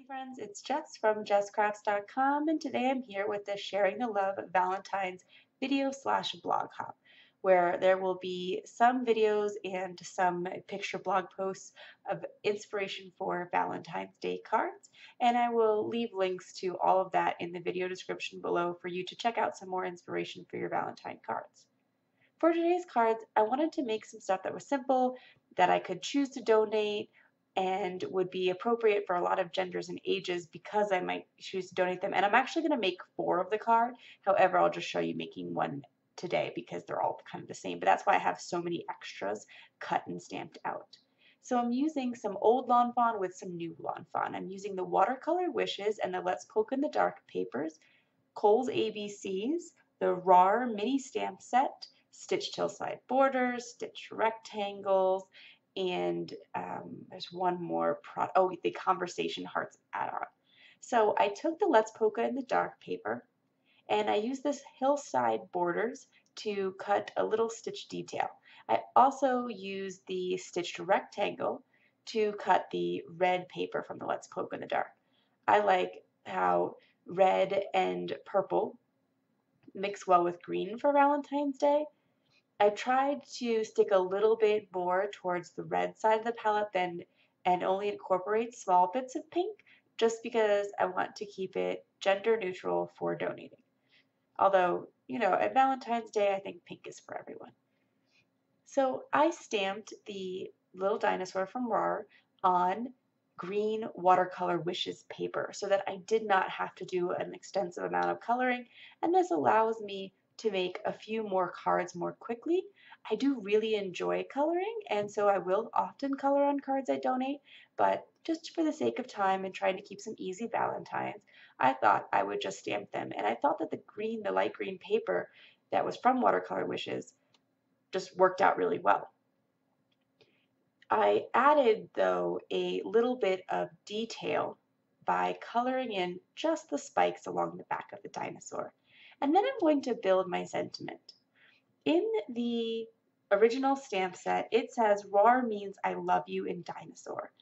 friends, it's Jess from JessCrafts.com, and today I'm here with the Sharing the Love Valentine's video slash blog hop, where there will be some videos and some picture blog posts of inspiration for Valentine's Day cards, and I will leave links to all of that in the video description below for you to check out some more inspiration for your Valentine cards. For today's cards, I wanted to make some stuff that was simple, that I could choose to donate, and would be appropriate for a lot of genders and ages because I might choose to donate them. And I'm actually going to make 4 of the card. However, I'll just show you making one today because they're all kind of the same. But that's why I have so many extras cut and stamped out. So I'm using some old Lawn Fawn with some new Lawn Fawn. I'm using the Watercolor Wishes and the Let's Polka in the Dark papers, Kohl's ABCs, the RAWR mini stamp set, stitched hillside borders, stitched rectangles, and there's one more the conversation hearts add-on. So I took the Let's Polka in the Dark paper and I used this hillside borders to cut a little stitch detail. I also used the stitched rectangle to cut the red paper from the Let's Polka in the Dark. I like how red and purple mix well with green for Valentine's Day. I tried to stick a little bit more towards the red side of the palette and only incorporate small bits of pink just because I want to keep it gender neutral for donating. Although, at Valentine's Day, I think pink is for everyone. So I stamped the little dinosaur from RAWR on green watercolor wishes paper so that I did not have to do an extensive amount of coloring, and this allows me to make a few more cards more quickly. I do really enjoy coloring, and so I will often color on cards I donate, but just for the sake of time and trying to keep some easy Valentines, I thought I would just stamp them. And I thought that the light green paper that was from Watercolor Wishes just worked out really well. I added, though, a little bit of detail by coloring in just the spikes along the back of the dinosaur. And then I'm going to build my sentiment. In the original stamp set, it says RAWR means I love you in dinosaur.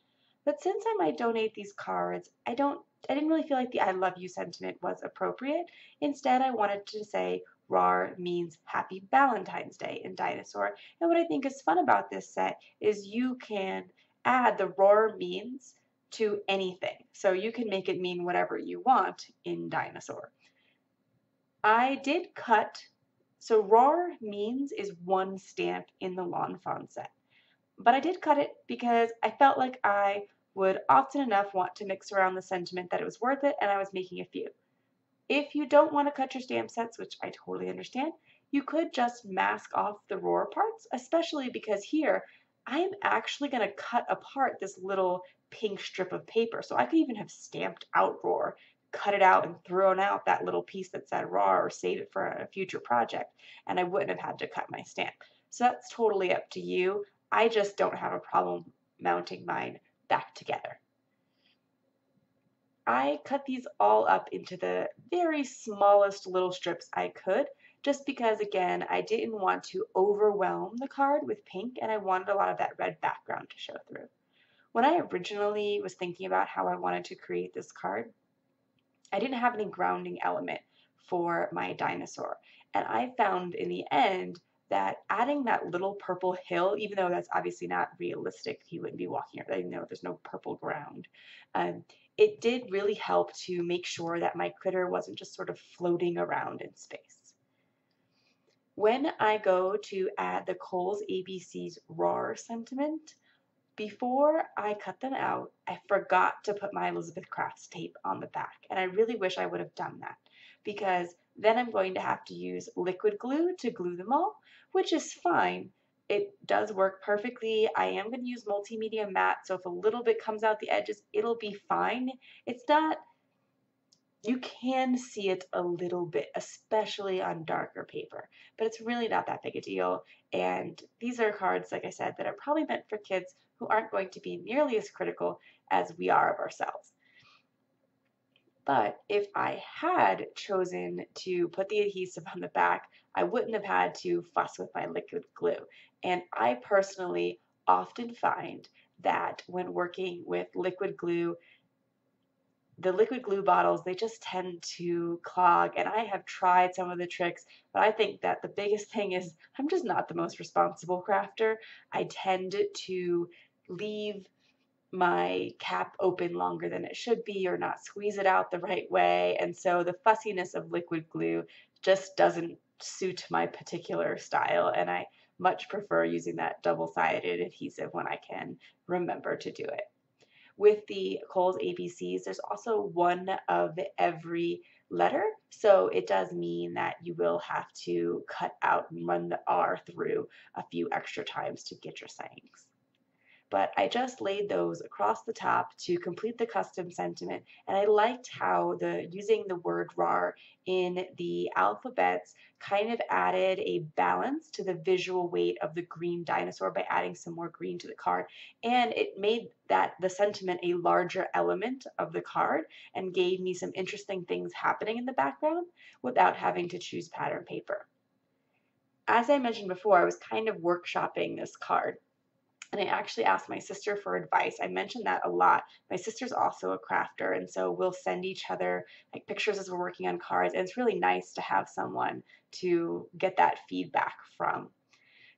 But since I might donate these cards, I didn't really feel like the I love you sentiment was appropriate. Instead, I wanted to say RAWR means Happy Valentine's Day in Dinosaur. And what I think is fun about this set is you can add the RAWR means to anything. So you can make it mean whatever you want in Dinosaur. I did cut, so RAWR means is one stamp in the Lawn Fawn set. But I did cut it because I felt like I would often enough want to mix around the sentiment that it was worth it, and I was making a few. If you don't want to cut your stamp sets, which I totally understand, you could just mask off the RAWR parts, especially because here I am actually going to cut apart this little pink strip of paper. So I could even have stamped out RAWR, cut it out and thrown out that little piece that said RAWR or save it for a future project, and I wouldn't have had to cut my stamp. So that's totally up to you. I just don't have a problem mounting mine back together. I cut these all up into the very smallest little strips I could, just because, again, I didn't want to overwhelm the card with pink and I wanted a lot of that red background to show through. When I originally was thinking about how I wanted to create this card, I didn't have any grounding element for my dinosaur, and I found in the end that adding that little purple hill, even though that's obviously not realistic, he wouldn't be walking around, there's no purple ground, it did really help to make sure that my critter wasn't just sort of floating around in space. When I go to add the Kohl's ABC's RAWR sentiment, before I cut them out, I forgot to put my Elizabeth Crafts tape on the back, and I really wish I would have done that, because then I'm going to have to use liquid glue to glue them all, which is fine. It does work perfectly. I am going to use multimedia matte, so if a little bit comes out the edges, it'll be fine. It's not, you can see it a little bit, especially on darker paper, but it's really not that big a deal. And these are cards, like I said, that are probably meant for kids who aren't going to be nearly as critical as we are of ourselves. But if I had chosen to put the adhesive on the back, I wouldn't have had to fuss with my liquid glue. And I personally often find that when working with liquid glue, the liquid glue bottles, they just tend to clog, and I have tried some of the tricks, but I think that the biggest thing is I'm just not the most responsible crafter. I tend to leave my cap open longer than it should be or not squeeze it out the right way, and so the fussiness of liquid glue just doesn't suit my particular style, and I much prefer using that double-sided adhesive when I can remember to do it. With the Kohl's ABCs, there's also one of every letter, so it does mean that you will have to cut out and run the R through a few extra times to get your sayings. But I just laid those across the top to complete the custom sentiment, and I liked how using the word RAWR in the alphabets kind of added a balance to the visual weight of the green dinosaur by adding some more green to the card, and it made the sentiment a larger element of the card and gave me some interesting things happening in the background without having to choose pattern paper. As I mentioned before, I was kind of workshopping this card, and I actually asked my sister for advice. I mentioned that a lot. My sister's also a crafter, and so we'll send each other like pictures as we're working on cards, and it's really nice to have someone to get that feedback from.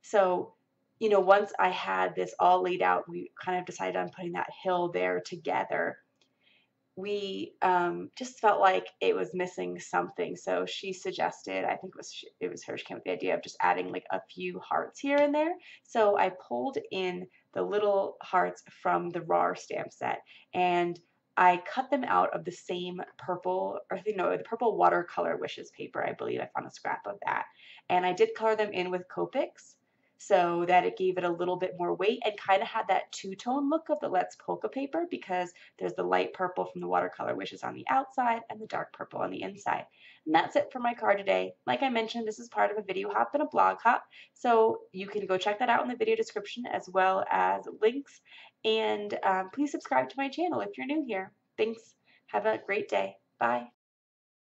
So, once I had this all laid out, we kind of decided on putting that hill there together. We just felt like it was missing something, so she suggested, I think it was her, she came with the idea of just adding like a few hearts here and there. So I pulled in the little hearts from the RAWR stamp set, and I cut them out of the same purple, or no, the purple watercolor wishes paper. I believe I found a scrap of that, and I did color them in with Copics, so that it gave it a little bit more weight and kind of had that two-tone look of the Let's Polka paper, because there's the light purple from the watercolor wishes on the outside and the dark purple on the inside. And that's it for my card today. Like I mentioned, this is part of a video hop and a blog hop, so you can go check that out in the video description as well as links. And please subscribe to my channel if you're new here. Thanks. Have a great day. Bye.